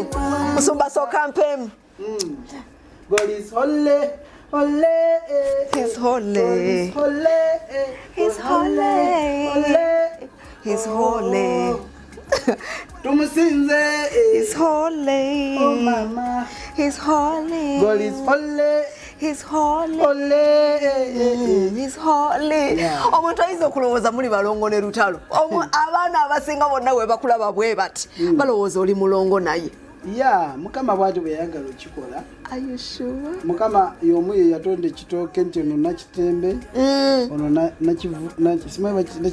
mpemu musumba soka mpemu God is holy, holy. He's holy. He's holy. He's holy. Tumusinze. He's holy. Oh mama. He's holy. God is holy. He's holy. He's holy. Omuntu ayinza okulowooza muli balongo ne lutalo. Abaana abasinga bonna we bakulaba bwe bati balowooza oli mulongo naye. Yeah, mukama bwati bwe yagala okikola. Are you sure? Mukama y'omu ye yatonda ekitooke nti ono nakitembe ono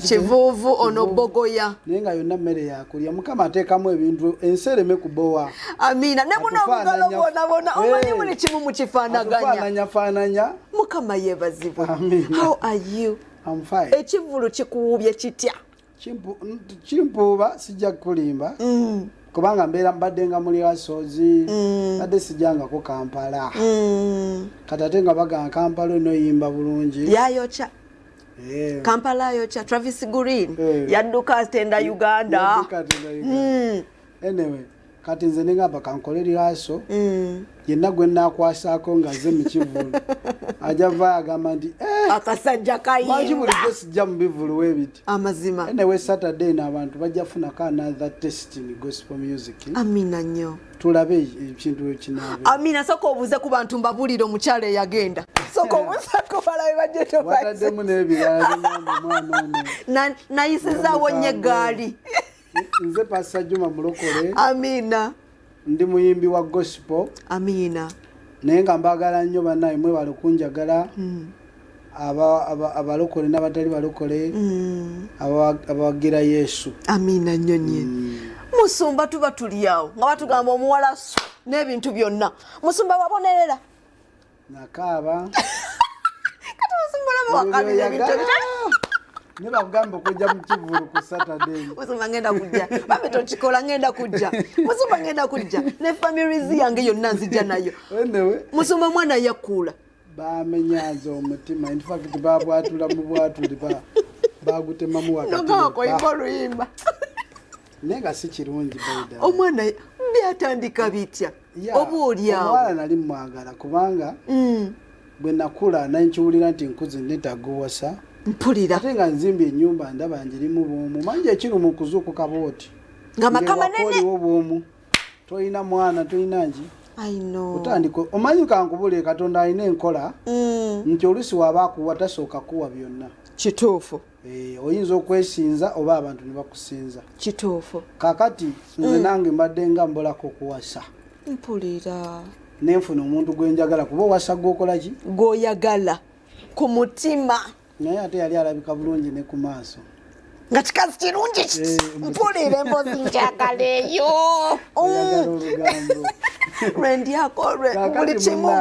kivuuvu ono bogoya naye nga yonna mmere yakulya. Mukama ateekamu ebintu ensereme kubowa. Amina. Ne buno obugalo bwona omanyi buli kimu mu kifaanaganya. Faananya. Mukama yeebazibwe. How are you? I'm fine. Ekivulu kikuwubye kitya? Kimpuuba sijja kulimba. Kubanga mbeera mbadde nga muli asozi badde sijjangako Kampala kati ate nga bagamba Kampala enoyimba bulungi yayokya Kampala yokya Travis Green yadduka atenda Uganda anyway kati nze nengamba kankole lyaso yenna gwe nakwasaako nga ze mu kivulu ajava agamba nti akasajja kayimba manji bulijjo sijja mu bivulu webiti amazima anyway Saturday n'abantu bajja funako another test in gospel music. Amina nnyo tulabe ekintu ekinabe. Amina soko obuze ku bantu mbabuliro mukyala eyagenda soko obuze ku balabe bajje tobaze wataddemu n'ebirala mwana nayisizaawo nnyo eggaali. Nze Pastor Juma Mulokole. Amina. Ndi muyimbi wa gospel. Amina. Naye nga mbagala nnyo bannaye mwe balokunjagala. Abalokole n'abatali balokole. Abawagira Yesu. Amina nnyo nnyo. Musumba tuba tuli awo nga batugamba omuwala n'ebintu byonna. Musumba wabonerera. Nakaaba. Kati musumba wakabira ebintu Niba kugamba kujja mu kivulu ku Saturday. Musumba ngenda kujja. Bambi tokikola ngenda kujja. Musumba ngenda kujja. Ne families yange yonna nzija nayo. Wenewe. Musumba mwana yakula. Bamenyazo omutima. In fact babwatula mu bwatuli bagutema mu wakati. Nogako imoluyimba. Nenga si kirungi baida. Omwana byatandika bitya. Obuuli awo. Omwana nali mwagala kubanga bwe nakula nankiwulira nti nkuzi netaguwasa. Mpulira ate nga nzimbi ennyumba ndaba njirimu bwomu manji ekiri mu kuzuukuka booti nga makama nene bwomu toyina mwana toyina nji I know otandika omanyi kankubule Katonda alina enkola nti olusi waba akuwa tasooka kuwa byonna kituufu oyinza okwesinza oba abantu ne bakusinza kituufu kakati nze nange mbadde nga mbolako okuwasa mpulira nenfuna omuntu gwenjagala kuba owasa gwokola ki gwoyagala ku mutima naye ate yali alabika bulungi ne ku maaso nga kikazi kirungi mpulira emboozi njagala eyo lwendi akolwe buli kimu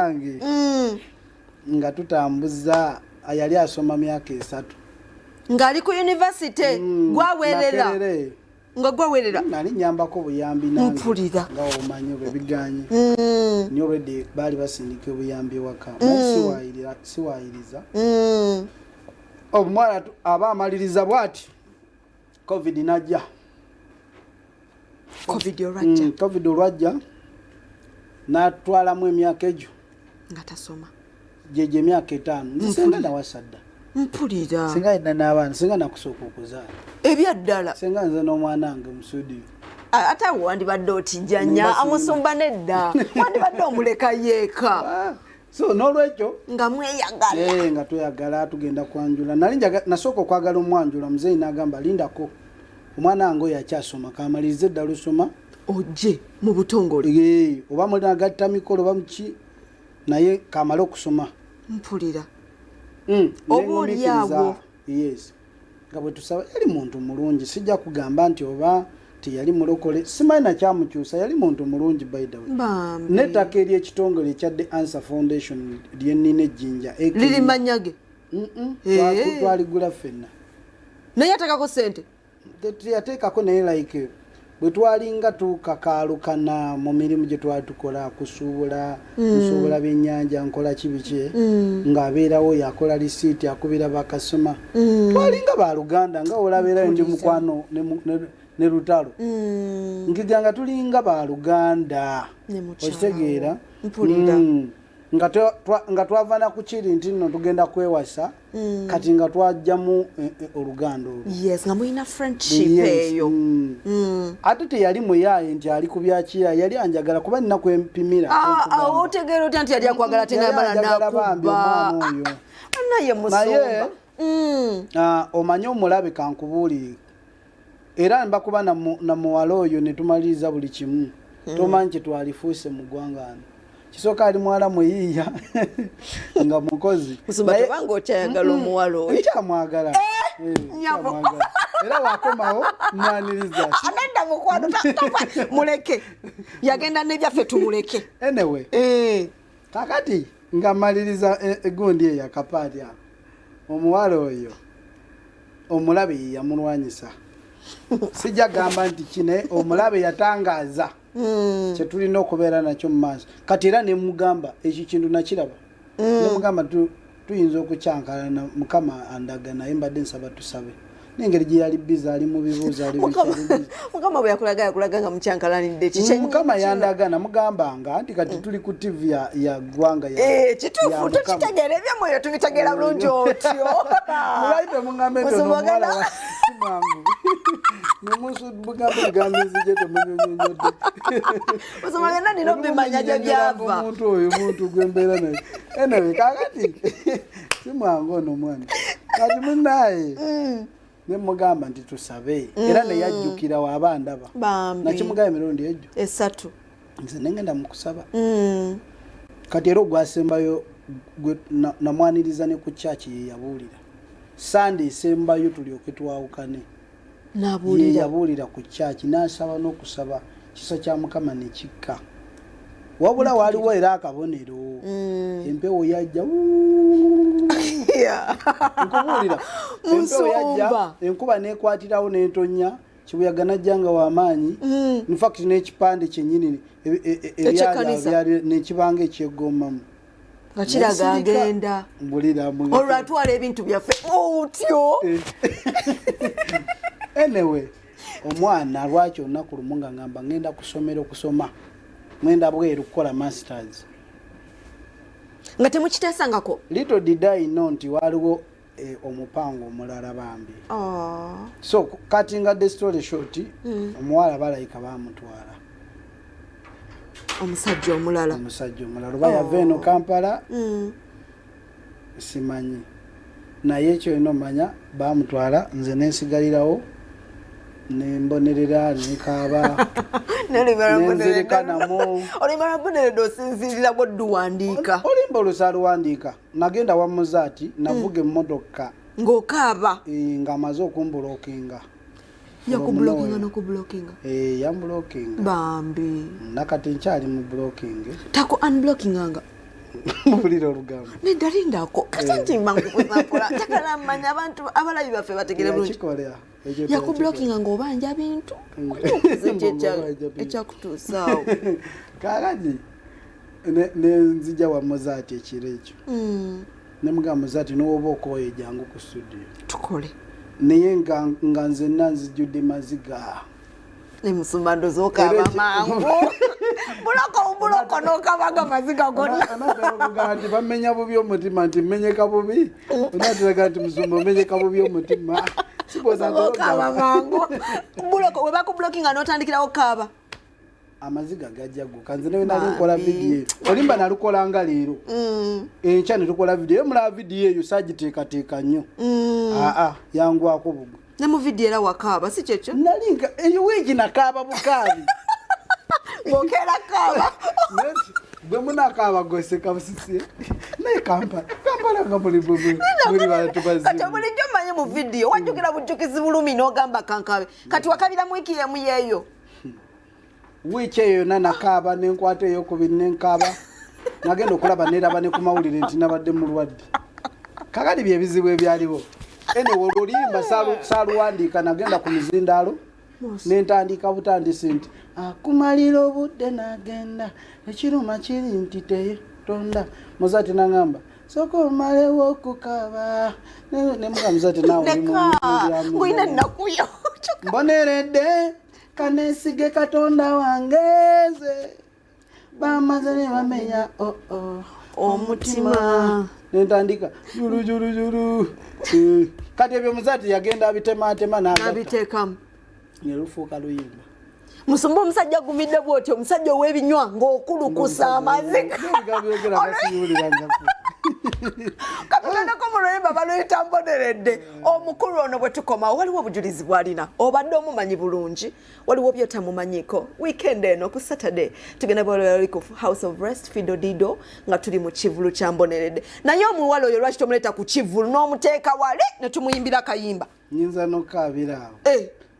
nga tutambuza yali asoma myaka 3 ng'ali ku university gwawerera nga gwawerera nali nyambako buyambi nange mpulira nga omanyi bwe biganye ni already bali basindika obuyambi waka siwaayiriza omwana aba amaliriza bwati covid najja covid olwajja natwalamu emyaka egyo nga tasoma jeje emyaka 5 nzisenga nawasadda mpulira singa ina n'abaana singa nakusooka okuzaala ebyaddala singa nze n'omwana wange mu studio ate awo wandibadde otijjanya amusumba nedda wandibadde omuleka yeeka so n'olwekyo nga mweyagala nga tweyagala tugenda kwanjula nali nasooka okwagala omwanjula muzeeyi n'agamba lindako omwana wange oyo akyasoma kamalirize eddala osoma ojje mu butongole oba mulagatta mikolo oba muki naye kamale okusoma mpulira obuuli awo yes nga bwe tusaba yali muntu mulungi sijja kugamba nti oba teyali mulokole simanyi nakyamukyusa yali muntu mulungi by the way n'ettaka ery'ekitongole ekya The Answer Foundation lyennina ejjinja liri manyage twaligula ffenna naye ateekako sente yateekako naye like bwe twalinga tukakaalukana mu mirimu gye twali tukola kusuubula byennyanja nkola kibiki ng'abeerawo yakola lisiiti akubira bakasoma twalinga baluganda nga olabeerayo ndi mukwano ne Lutalo ngiganga tulinga ba Luganda okitegeera nga twavana ku kiri nti nno tugenda kwewasa kati nga twajjamu Oluganda yes nga mulina friendship eyo ate teyali muyaye nti ali ku byakira yali anjagala kuba nina kwempimira otegeera otya nti yali akwagala tengayambala nakuba naye musomba omanye omulabe kankubuulire era mbakuba na muwala oyo ne tumaliriza buli kimu tomanyi kyetwalifuuse mu ggwanga ano kisooka ali mwala muyiiya nga mukozi kubanga okyayagala omuwala oyo ekyamwagala era wakomawo mwaniriza agenda mukwano muleke yagenda nebyaffe tumuleke anyway kakati nga maliriza egundi eyo akapaati ako omuwala oyo omulabe yamulwanyisa sijja gamba nti kine omulabe yatangaaza kyetulina okubeera nakyo mu maaso kati era ne mugamba ekyo kintu nakiraba ne mugamba tuyinza okukyankalana Mukama andaga naye mbadde nsaba tusabe n'engeri gye yali biza ali mu bibuuzo ali Mukama bwe yakulaga nga mukyankalanidde Mukama yandaga namugambanga nti kati tuli ku TV ya ggwanga kituufu tukitegeera ebyamwoyo tubitegeera bulungi otyo mulaite mugambe ntonomwala mangu nemusu bugambe bigambizi gye temunyonyonyodde osomagenda nina obimanya gye byava omuntu gwembeera naye enewe kakati si mwangu ono mwana kati munaye nemugamba nti tusabe era neyajjukira waaba ndaba nakimugaba emirundi egyo 3 nze nengenda mukusaba kati era ogwasembayo namwaniriza ne ku church ye yabuulira Sunday esembayo tulyoke twawukane yabuulira ku church n'asaba n'okusaba kisa kya Mukama ne kikka wabula waliwo era akabonero empewo yajja nkubuulira empewo yajja enkuba nekwatirawo n'entonya kibuyaga najjanga w'amaanyi in fact n'ekipande kyennyini ebyali nekibanga ekyegommamu nga kiraga agenda olwatwala ebintu byaffe otyo anyway omwana lwaki olunaku lumu nga ngamba ngenda kusomera okusoma mwenda bweru kukola masters nga temukiteesangako little did I know nti waliwo omupango omulala bambi so kati nga the story short omuwala balayika bamutwala omusajja omulala oba yava eno Kampala simanyi naye ekyo ino manya bamutwala nze nensigalirawo nembonerera nekaaba nenzirikanamo olimala boneredde osinzirira bwoddu wandiika olimba olusaluwandiika nagenda wamuzaati navuga emmotoka ng'okaaba nga amaze okumbulokinga yakubulokinga nokubulokinga yambulokinga bambi nakati nkyali mu buloking tako unblockinganga mubulira olugamba nedalindako kati nti mangunakola takala mmanya abantu abalabi baffe bategere bulungi yakubulokinga ng'obanja bintu ekyakutuusaawo kakati nenzija wamuzaati ekiro ekyo nemugamba muzaati nowoba okoye jangu ku studio tukole naye nga nzenna nzijjudde maziga nemusumba ndoza okaaba mangu buloko nokabaga maziga gonna nti bamenya bubi omutima nti mmenyeka bubi onatiraga nti musumba omenyeka bubi omutima okaaba mangu buloko webakubulokinga notandikirawo kaaba amaziga gajjaguka nze newe nali nkola vidiyo olimba nalukolanga leero enkya ne tukola vidiyo mulaba vidiyo eyo sagiteekateeka nnyo yangwako bugwe ne mu vidiyo era wakaaba si kyekyo nalinga eyo wiiki nakaaba bukaabi ng'okeera kaaba bwe munakaaba goseka busisi naye kampala nga muli bantu bazibu kati bulijjo mmanye mu vidiyo wajjukira bujjukizi bulumi n'ogamba kankabe kati wakabira mu wiiki yemu yeeyo wiiki eyo yonna nakaaba nenkwata eyokubiri nenkaaba nagenda okulaba neraba ne ku mawulire nti nabadde mulwadde kakati byebizibu ebyaliwo ene olwolimba saaluwandiika nagenda ku mizindaalo nentandika butandisi nti akumalira obudde nagenda ekiruma kiri nti tetonda muzaati nagamba soka omalewo okukaaba nemuga muzaati nawe ngwina nakuyo mboneredde kanesige katonda wangeze bamaze ne bamenya omutima nentandika julu kati ebyo muzati yagenda abitematema nabiteekamu nelufuuka luyimba musumba omusajja gumidde bwotyo omusajja ow'ebinywa ng'okulukusa amaziga kapitandeko mu luyimba baluyita mboneredde omukulu ono bwe tukoma waliwo obujulizi bw'alina obadde omumanyi bulungi waliwo byotamumanyiko weekend eno ku saturday tugenda bwali ku house of rest fido dido nga tuli mu kivulu kya mboneredde naye omuwala oyo lwaki tomuleeta ku kivulu n'omuteeka wale ne tumuyimbira kayimba nyinza n'okaabira awo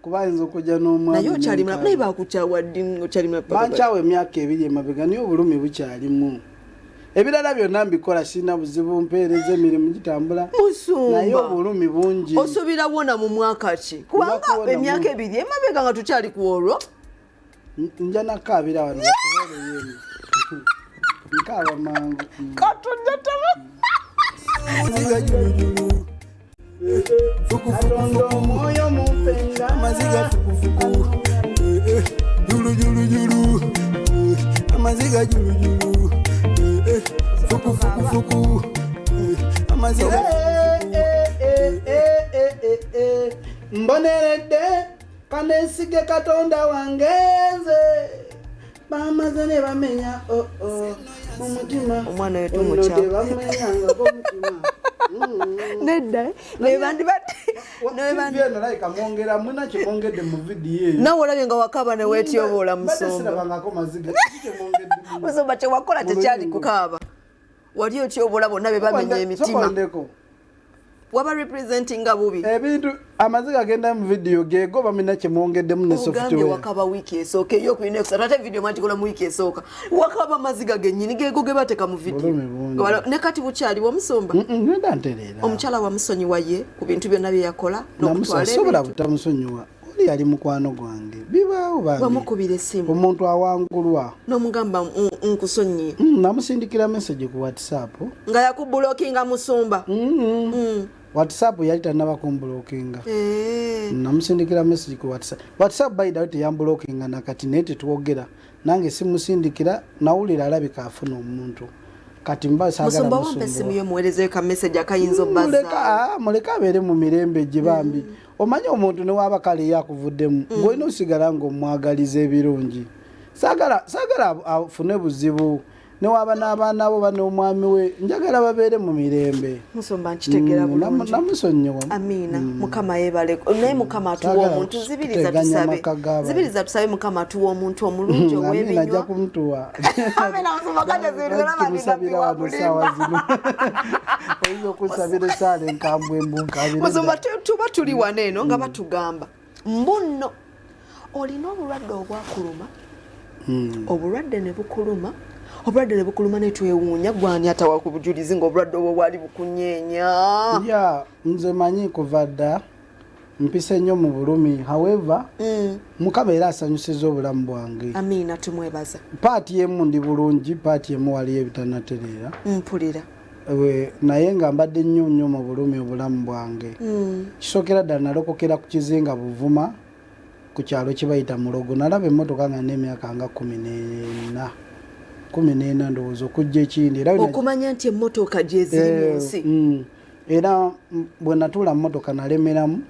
kuba ayinza okujja n'omwami naye okyalimu naye bakukyawa ddi okyalimu bankyawa emyaka 2 emabega naye obulumi bukyalimu ebirala byonna mbikola sina buzibu mpeereza emirimu gitambula naye obulumi bungi osuubira wona mu mwaka ki kubanga emyaka 2 emabega nga tukyali ku olwo nja nakaabira wano okubooleyemu nkaaba mangu katujja tama Katonda omwoyo mumpenga amaziga fukufuku julu julu julu amaziga julu julu fukufuku amaziga mboneredde kanesige katonda wangeze bamaze ne bamenya mumutima omwana oyo tumukyala bamenyangako mutima nedda mwongera muna kyemwongedde mu vidiyo eyo nawe olabye nga wakaba ne weetyoboola musumba kyewakola tekyali kukaaba wali otyoboola bonna be bamenya emitima waba representinga bubi ebintu amaziga agenda mu vidiyo geego bamina kyemwongeddemu ne software wakaba wiiki esooka eyokubina ekusatu ate vidiyo mwagikola mu wiiki esooka wakaba amaziga gennyini geego ge bateeka mu vidiyo ne kati bukyaliwo omusumba ngenda ntereera omukyala wamusonyiwa ye ku bintu byonna bye yakola namusobola butamusonyiwa oli yali mukwano gwange bibaawo bamukubira essimu omuntu awangulwa n'omugamba nkusonyiye namusindikira message ku whatsapp nga yakubulokinga musumba whatsapp yali tannabakumbulokinga namusindikira message ku whatsapp bayidawo teyambulokinga nakati naye tetwogera nange simusindikira nawulira alabika afuna omuntu kati musumba wampa essimu yomuweerezeyo ka message akayinza obbaza muleka abeere mu mirembe gye bambi omanyi omuntu ne waaba kale yakuvuddemu ng'olina osigala ng'omwagaliza ebirungi saagala afune buzibu ne waaba n'abaana abo n'omwami we njagala babeere mu mirembe musumba nkitegeera bulungi namusonyiwa amiina mukama yeebale naye mukama atuwa omuntu zibiriza tusabe mukama atuwa omuntu omulungi ow'ebinywa ajja kumutuwa musumba oyinza okusabira esaala enkambwe musumba tuba tuli wano eno nga batugamba mbuno olina obulwadde obwakuluma obulwadde ne bukuluma obulwadde ne bukuluma netwewuunya gwani atawa ku bujulizi ng'obulwadde obwo bwali bukunyeenya nze manyi kuva dda mpise nnyo mu bulumi however mukama era asanyusiza obulamu bwange amiina tumwebaza paati emu ndi bulungi paati emu waliyo ebitanatereera mpulira naye nga mbadde nnyo mu bulumi obulamu bwange kisookera ddala nalokokera ku kizinga buvuma ku kyalo kibayita mulogo nalaba emmotoka nga n'emyaka nga 14 ndowooza okujja ekindi okumanya nti emmotoka gye ziri mu nsi era bwe natuula mu mmotoka nalemeramu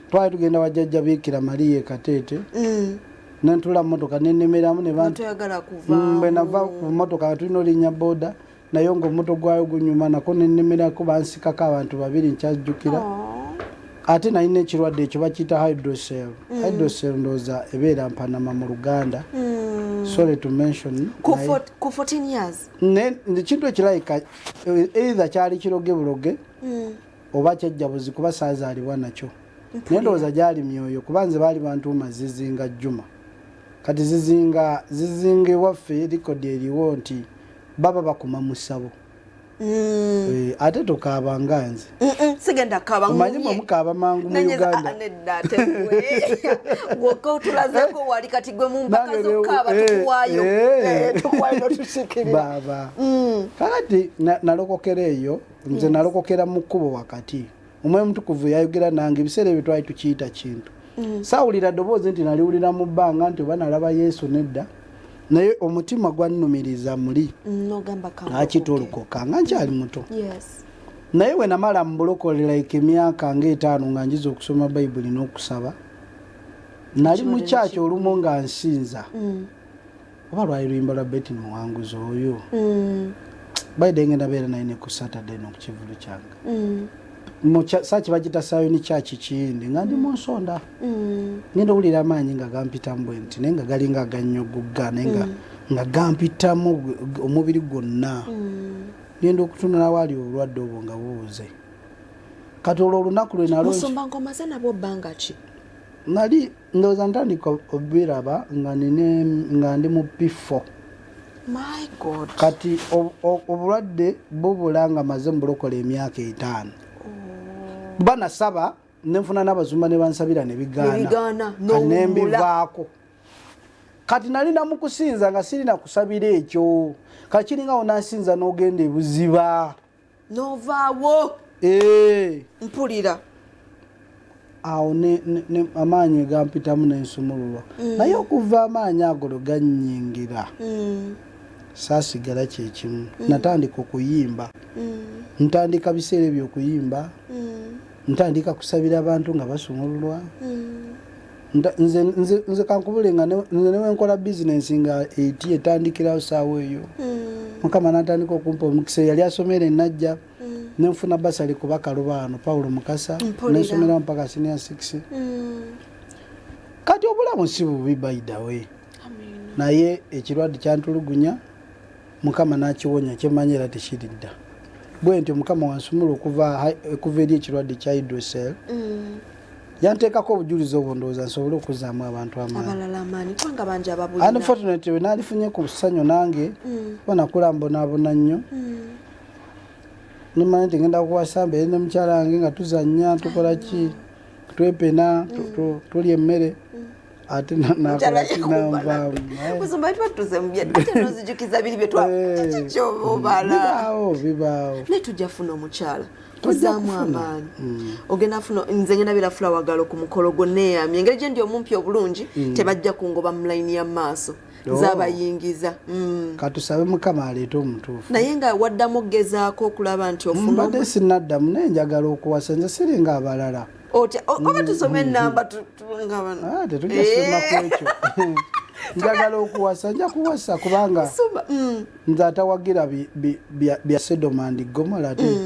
twali tugenda wajjajja Biikira Mariya Kateete nentuula mu mmotoka nenemeramu bwe nava ku mmotoka tulina olinnya booda naye ng'omuto gwayo gunyuma nako nenemerako bansikako abantu 2 nkyajjukira ate nalina ekirwadde ekyo bakiyita hydrocell ndowooza ebeera mpanama mu Luganda sorry to mention ku 14 years kintu ekirayika either kyali kiroge buroge oba kyajjabuzi kuba saazaalibwa nakyo naye ndowooza gyali myoyo kuba nze baali bantuuma zizinga Juma kati zizinga ewaffe likodi eriwo nti baba bakuma mu ssabo ate tokaaba nga nze sigenda kaaba omanyi mukaaba mangu mu Uganda gwoka otulazeko wali kati gwe mu mpaka z'okukaaba tukuwaayo tusikirira baba kakati nalokokera eyo nze nalokokera mu kkubo wakati omwoyo mutukuvu yayogera nange ebiseera ebyo twali tukiyita kintu saawulira ddoboozi nti naliwulira mu bbanga nti oba nalaba Yesu nedda naye omutima gwannumiriza muli akita olukoka nga nkyali muto naye we namala mu bulokole like emyaka ng'etaano nga njiza okusoma bayibuli n'okusaba nali mu kyaki olumu nga nsinza oba lwali luyimba lwa Betty Muwanguzi oyo bayide ngenda beera naye ne ku Saturday n'okukivulu kyange saaki bagita Sayoni kyaki kiyindi nga ndi mu nsonda ngenda owulira amaanyi nga gampitamu bwe nti naye nga galinga agannyogoga naye nga gampitamu omubiri gwonna ngenda okutunula waali obulwadde obwo nga buuze kati olwo olunaku lwe Musumba ng'omaze nabwo bbanga ki nali ndowooza ntandika obiraba nga ndi mu P4 my god kati obulwadde bubula nga maze mu bulokola emyaka 5 banasaba nenfuna n'abazumba ne bansabira ne bigaana nembivaako kati nali namukusinza nga sirina kusabira ekyo kati kiringa onansinza n'ogenda ebuziba novaawo mpulira awo amaanyi gampitamu n'ensumululwa naye okuva amaanyi agolo gannyingira saasigala kyekimu natandika okuyimba ntandika biseera ebyo okuyimba ntandika kusabira abantu nga basumululwa nze kankubule nga newenkola bizinensi nga eti etandikirawo saawa eyo mukama natandika okumpa omukisa yali asomera enajja nenfuna basali kuba Kalubaano Paulo Mukasa nensomera mpaka senior 6 kati obulamu si bubi by the way naye ekirwadde kyantulugunya mukama nakiwonya kyemanyira tekiridda bwe nti mukama wansumula okuva eri ekirwadde kya hydrocell yanteekako obujulizi obwo ndowooza nsobole okuzaamu abantu amaanyi unfortunately we naalifunye ku ssanyu nange banakula mbonaabona nnyo nimanyi nti ngenda kuwasa mbeere ne mukyala wange nga tuzannya tukola ki twepena tulya emmere ate bibaawo netujja funa omukyala tuzaamu amaanyi ogenda funa nze ngenda bira fulawagalo ku mukolo gwonneeyamye engeri gye ndi omumpi obulungi tebajja kungoba mu layini ya maaso z'abayingiza katusabe mukama aleete omutuufu naye nga waddamu okugezaako okulaba nti ofuna mbadde sinnaddamu naye njagala okuwasa nze siringa abalala oba tusome enamba tetujja kusoma ku ekyo njagala okuwasa nja kuwasa kubanga nze atawagira bya Sodoma and Gomora ate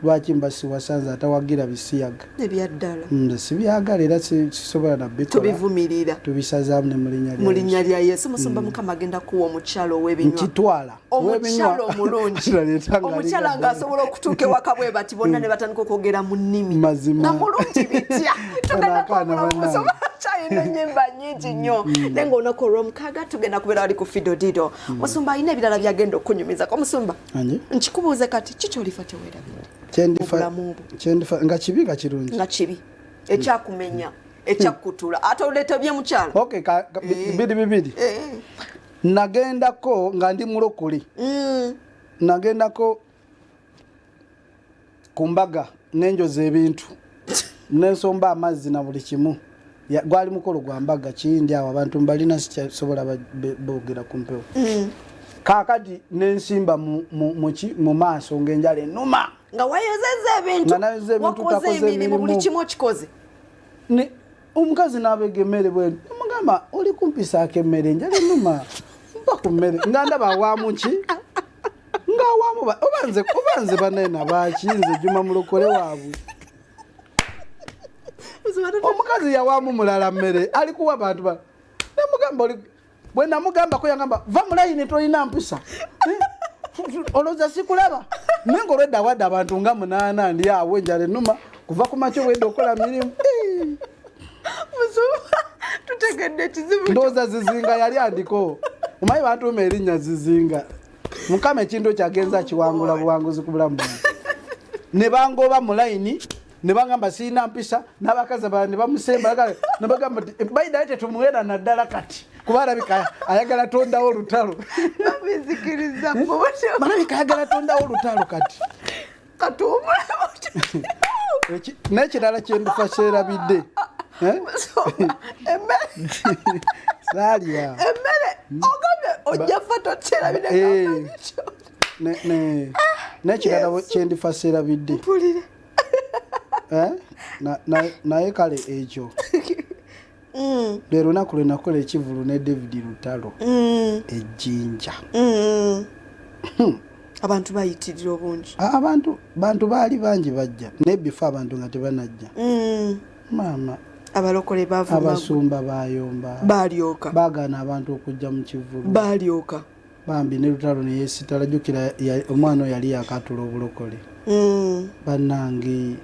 lwaki mbasiwasa nze atawagira bisiyaga ebyaddala nze sibyagala era sisobola nabikola tubivumirira tubisazaamu ne mu linnya lya Yesu. Musumba mukama agenda kuwa omukyala ow'ebinywa nkitwala omukyala omulungi omukyala ng'asobola okutuuka ewaka bwe bati bonna ne batandika okwogera mu nnimi nga mulungi bitya kyayina ennyimba nnyingi nnyo naye ng'olunaku olw'omukaaga tugenda kubeera wali ku Fido Dido. Musumba alina ebirala byagenda okunyumizako. Musumba nkikubuuze kati kikyolifa teweerabidde kyendifa nga kibi nga kirungi nga kibi ekyakumenya ekyakutula ate oleetebye mukyala bibiri nagendako nga ndi mulokole nagendako ku mbaga nenjoza ebintu nensomba amazzi na buli kimu gwali mukolo gwa mbaga kindi awo abantu mbalina sikyasobola boogera ku mpewo kakati nensimba mu maaso ng'enjala ennuma nga wayozeza ebintu wakoze emirimu buli kimu okikoze omukazi n'abega emmere bwe mugamba oli kumpisaako emmere enjala ennuma mpa ku mmere nga ndaba awaamu ki nga awaamu oba nze banene baaki nze Juma mulokole waabwe omukazi yawaamu mulala mmere alikuwa abantu namugamba bwe namugamba ko yangamba va mulayini tolina mpisa olowooza sikulaba naye ng'olwedda wadde abantu nga 8 ndi awo enjala ennuma kuva ku makya wedde okola mirimu tutegedde ekizibu ndowooza zizinga yali andiko omanyi batuuma erinnya zizinga mukama ekintu kyagenza kiwangula buwanguzi ku bulamu bwange ne bangoba mulayini ne bagamba sirina mpisa n'abakazi bala ne bamusemba ne bagamba nti bayida ete tumuwera naddala kati kuba alabika ayagala tondawo olutalo malabika ayagala tondawo olutalo kati n'ekirala kyendifa kyerabidde emmere ogambye ojja fa tokyerabire nekirala kyendifa serabidde mpulire naye kale ekyo lero naku lwe nakola ekivulu ne David Lutalo ejjinja abantu bayitirira obungi bantu baali bangi bajja nebifo abantu nga tebanajja maama abalokole bavuma abasumba bayomba balyoka bagana abantu okujja mu kivulu balyoka bambi ne Lutalo ne yesitala jukira omwana yali yakatula obulokole bannange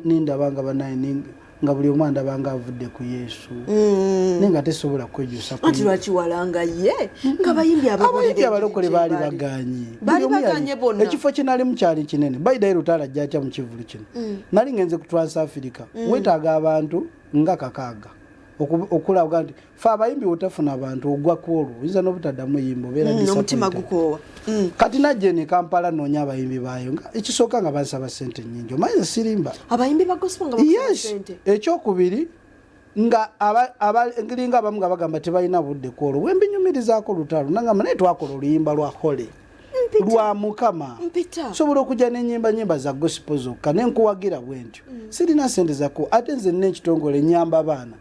nindabanga banaye nga buli omwana ndabanga avudde ku Yesu nenga tesobola kwejjusa anti lwaki walanga ye nga bayimbi abalokole baali baganye bonna ekifo kinali mukyali kinene Baida Lutalo ajja mu kivulu kino nali ngenze ku Trans-Africa wetaaga abantu nga kakaaga okulaga nti fa abayimbi otafuna abantu ogwa kwolwo oyinza n'obutaddamu yimbo beera n'omutima gukoowa kati najje ne Kampala noonya abayimbi baayo ekisooka nga basaba ssente nnyingi omanyi sirimba abayimbi ba gospel nga basaba ssente ekyokubiri nga ngiringa abamu nga bagamba tebalina budde kwolwo wembinyumirizaako Lutalo nangamba naye twakola oluyimba lwa hole lwa Mukama sobola okujja n'ennyimba za gospel zokka nenkuwagira bwentyo sirina ssente zako ate nze n'ekitongole nyamba abaana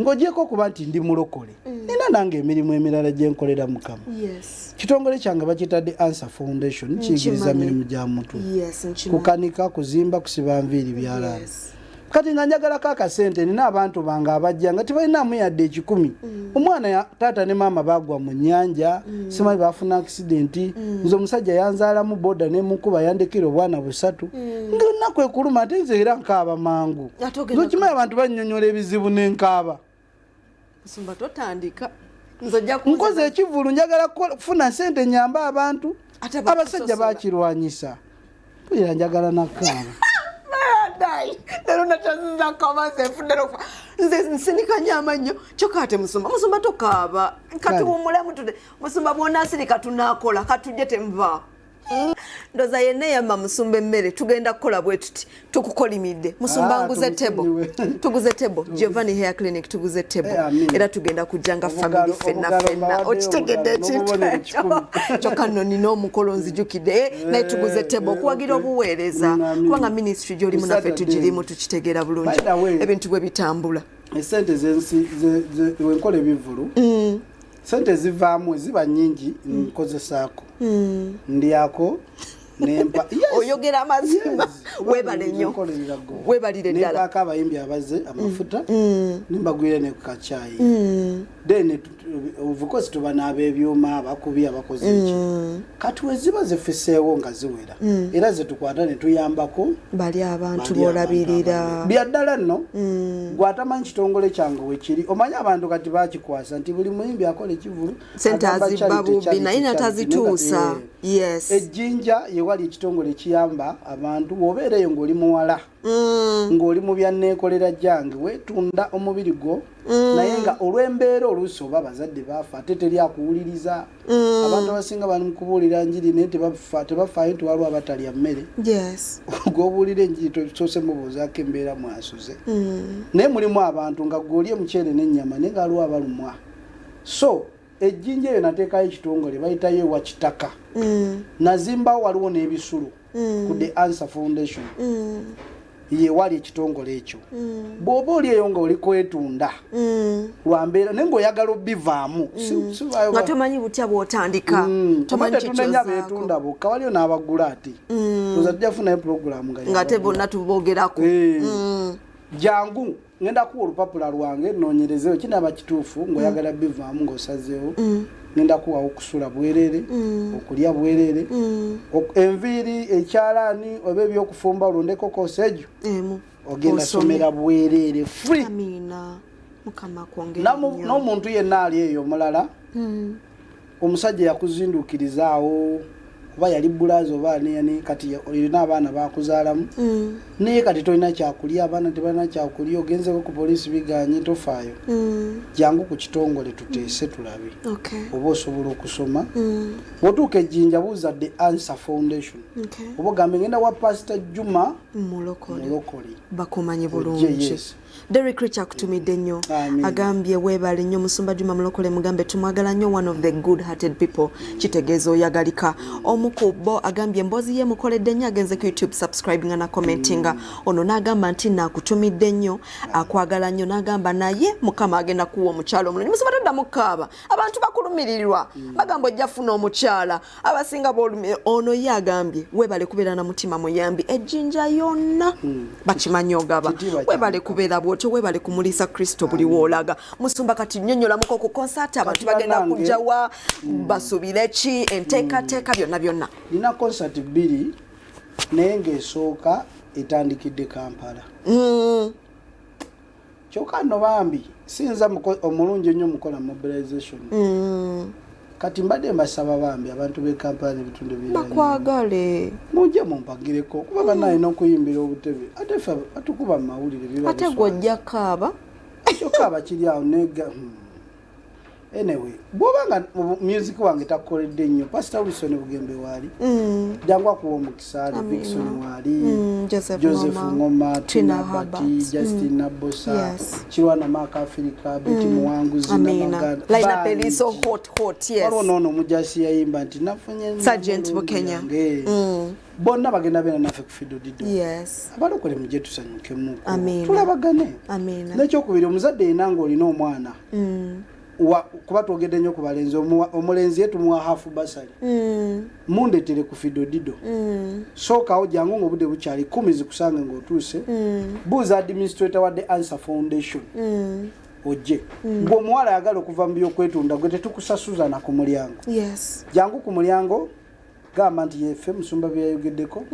ng'ogyeko okuba nti ndi mulokole nina nange emirimu emirala gye nkolera Mukama kitongole kyange bakitadde Answer Foundation kiyigiriza mirimu gya mutwe kukanika kuzimba kusiba nviiri byalaani kati nga njagalako akasente nina abantu bange abajja nga tebalinamu yadde 10 omwana taata ne maama bagwa mu nnyanja simanyi bafuna accidenti nze omusajja yanzaalamu boda nemukuba yandekera obwana 3 ngaolunaku ekuluma ate nze era nkaaba mangu nzokimanyi abantu bannyonnyola ebizibu nenkaaba nkoze ekivulu njagala kufuna sente nyamba abantu abasajja bakirwanyisa mpulira njagala nakaaba lero nataziza kabaze fundero nze nsinikanya amanyo kyokate musumba tokaaba kati wumulamu tude musumba bwona asirika tunakola katujje temva ndoza yene yamma musumba emmere tugenda kukola bwe tuti tukukolimidde musumba nguze tebo tuguze tebo Giovanni Hair Clinic tuguze tebo era tugenda kujanga family fenna okitegedde kyokano nino omukolo nzijukidde naye tuguze tebo kuwagira obuweereza kubanga ministry gyoli munaffe tugirimu tukitegera bulungi ebintu bwe bitambula esente wenkola ebivulu sente zivaamu ziba nyingi nkozesaako ndyako nempa oyogera amazima webale nnyo webalire ddala nempaka abayimbi abaze amafuta nembagwire ne kukacaayi then of course tuba n'abebyuma abakubi abakoze eki kati weziba zifiseewo nga ziwera era zetukwata ne tuyambako bali abantu bolabirira byaddala nno gwatamanyi kitongole kyange wekiri omanyi abantu kati bakikwasa nti buli muyimbi akola ekivulu sente azibba bubi naye natazituusa yes ejjinja yewali ekitongole kiyamba abantu wobeereyo ng'oli muwala ng'oli mu byanneekolera gyange weetunda omubiri gwo naye nga olw'embeera oluusi oba abazadde baafa ate teri akuwuliriza abantu abasinga bali mu kubuulira njiri naye tebafaayo nti waliwo abatalya mmere gw'obuulira enjiri tosoose mubuuzaako embeera mwasuze naye mulimu abantu nga gw'oli emuceere n'ennyama naye nga waliwo abalumwa so ejjinja eyo nateekayo ekitongole bayitayo ewa kitaka nazimbawo waliwo n'ebisulu ku The Answer Foundation yewali ekitongole ekyo bw'oba oli eyo nga oli kwetunda lwambeera naye ng'oyagala obbivaamu nga tomanyi butya bw'otandika tomanyi tunenya beetunda bokka waliyo n'abagula ati oza tujafunayo puroguramu nga ate bonna tubogerako jangu ngenda kuwa olupapula lwange noonyerezeewo kinaba kituufu ng'oyagala bivaamu ng'osazeewo ngenda kuwawo okusula bwerere okulya bwerere enviiri ekyalaani oba ebyokufumba olondeko kosejo ogenda somera bwerere free n'omuntu yenna ali eyo omulala omusajja yakuzinduukirizaawo oba yali bulaazi oba niyani kati olina abaana bakuzaalamu naye kati tolina kyakulya abaana tebalina kyakulya ogenzeko ku poliisi biganye tofaayo jangu ku kitongole tuteese tulabe oba osobola okusoma wotuuka ejjinja buuza The Answer Foundation oba ogambe ngenda wa Pastor Juma mulokole bakumanyi bulungi Derek Rich akutumidde nnyo agambye weebale nnyo Musumba Juma Mulokole mugambe tumwagala nnyo one of the good hearted people kitegeeza oyagalika omu ku bo agambye emboozi ye mukoledde nnyo agenze ku YouTube subscribinga na commentinga ono n'agamba nti naakutumidde nnyo akwagala nnyo n'agamba naye Mukama agenda kuwa omukyalo omulungi Musumba toddamu kukaaba abantu bakulumirirwa bagamba ojja funa omukyala abasinga b'olumire ono ye agambye weebale kubeera na mutima muyambi ejjinja yonna bakimanyi ogaba weebale kubeera bw'otyo weebale kumulisa Kristo buli woolaga Musumba kati nnyonnyolamuko ku konsati abantu bagenda kujjawa basuubire ki enteekateeka byonna nina konsati bbiri naye ng'esooka etandikidde Kampala kyokka nno bambi sinza omulungi ennyo mukola mobilization kati mbadde mbasaba bambi abantu b'e Kampala n'ebitundu birala bakwagale mujje mumpagireko kuba bannalina okuyimbira obutebe ate ffe batukuba mu mawulire biba ate gw'ojja kaaba kyokka kiri awo nega anyway bw'obanga music wange takoledde nnyo Pastor Wilson Bugembe waali jangu akuwa omukisa Dickson waali Joseph Ngoma Tina Habati Justin Nabosa Kirwana Mark Africa Betty Muwanguzi Namagana Laina Peliso hot yes ono mujasi yayimba nti nafunye Sergeant Bukenya bonna bagenda bena naffe ku Fido Dido yes abalokole mujje tusanyukemu amina tulabagane amina n'ekyokubiri omuzadde yenna ng'olina omwana kuba twogedde nnyo ku balenzi omulenzi ye tumuwa hafu basali mundetere ku Fido Dido sookawo jangu ng'obudde bukyali 10 zikusange ng'otuuse buuza administrator wa The Answer Foundation ojje ng'omuwala ayagala okuva mu byokwetunda gwe tetukusasuza na ku mulyango jangu ku mulyango gamba nti yeffe Musumba byayogeddeko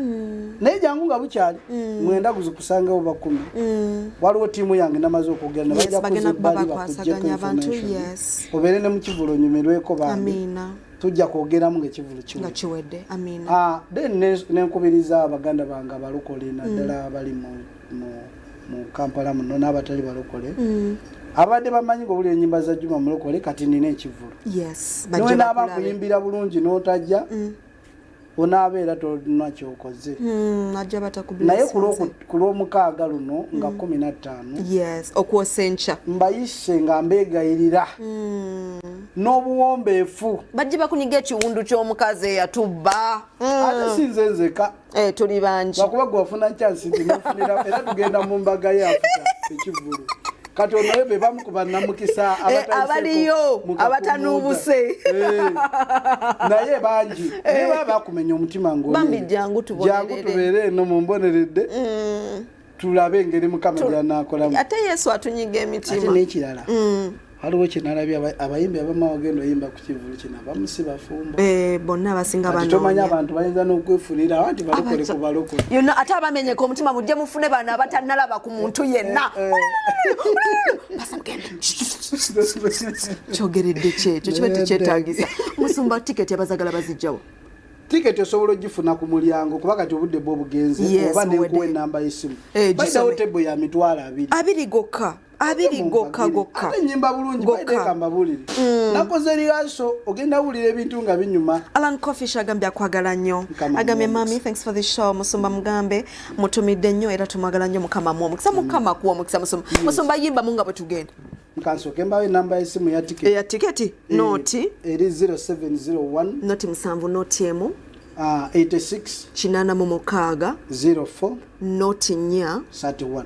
naye jangu nga bukyali mwenda guzikusangawo ba 10 waliwo tiimu yange namaze okwogera bajja kuzibbali bakujjeko information obeere ne mu kivulo onyumirweko bambi tujja kwogeramu ng'ekivulo kiwedde then nenkubiriza abaganda bange abalokole naddala abali mu Kampala muno n'abatali balokole abadde bamanyi nga obuli ennyimba za Juma Mulokole kati nina ekivulo niwe naaba nkuyimbira bulungi n'otajja onaabeera tolina kyokoze naye ku lw'omukaaga luno nga 15 okwosa enkya mbayise nga mbeegayirira n'obuwombeefu bajje bakunyiga ekiwundu ky'omukazi eyatubba ate sinze nzeka tuli bangi lwakuba gwe wafuna kyansi nti nofunira era tugenda mu mbaga ye Afrika ekivulu kati onoye be bamu ku bannamukisa abaliyo abatanuubuse naye bangi naye baba bakumenya omutima bambi jangu tubeere eno mumboneredde tulabe engeri Mukama gy'anaakolamu ate Yesu atunyiga emitima ate n'ekirala waliwo kyenalabye abayimbi abamu bagenda oyimba ku kivulu kino abamu si bafumbo bonna abasinga banoonya tomanya abantu bayinza n'okwefunira anti balokole ku balokole yonna ate abamenyeka omutima mujje mufune bano abatannalaba ku muntu yenna kyogeredde kyekyo kiba tekyetaagisa Musumba tiketi abazagala bazijjawo tiketi osobola ogifuna ku mulyango kuba kati obudde bwo obugenze oba nenkuwa ennamba y'essimu bayisawo tebo ya mitwalo 2 gokka gokka ate nyimba bulungi baiteeka mbabulire nakoze liaso ogenda wulira ebintu nga binyuma Alan Cofish agambye akwagala nnyo agambye mami thanks for the show Musumba mugambe mutumidde nnyo era tumwagala nnyo Mukama mukisa Mukama kuwa mukisa Musumba yimba munga bwe tugenda nkansoke mbawe namba y'essimu ya tiketi noti eri 0701 noti 7 noti emu 86 86 04 noti 4 31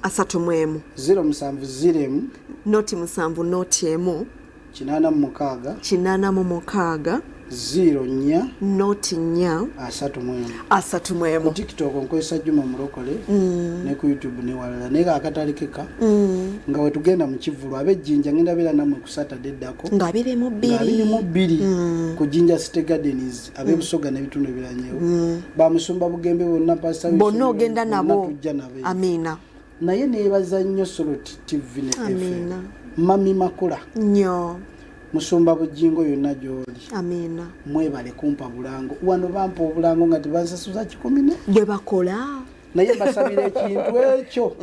asatu-mwemu 07 noti 7 noti emu 86 04 noti 4 asatu-mwemu ku TikTok nkozesa Juma Mulokole ne ku YouTube ne walala naye akatali keka nga we tugenda mu kivulu ab'ejjinja ngenda beera namwe ku Saturday ddako nga 22 ku Jinja City Gardens ab'Ebusoga n'ebitundu ebiranyewo ba Musumba Bugembe bonna Pastor bonna ogenda nabo amina naye neebaza nnyo Soloti TV ne FM Mami Makula nnyo Musumba Bujingo yonna gy'oli amina mwebale kumpa bulango wano bampa obulango nga tebansasuza 10 bwe bakola naye basabira ekintu ekyo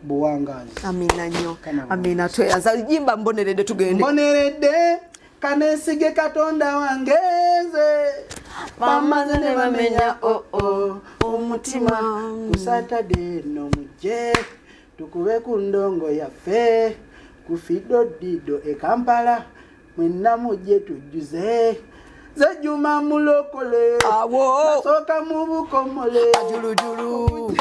buwangazi amina nnyo amina tweyaza yimba mboneredde tugende mboneredde kanesige Katonda wangeze bamaze ne bamenya omutima ku Saturday no mujje tukube ku ndongo yaffe ku Fido Dido e Kampala mwenna mujje tujjuze Zejuma mulokole awo nasoka mu bukomole ajulujulu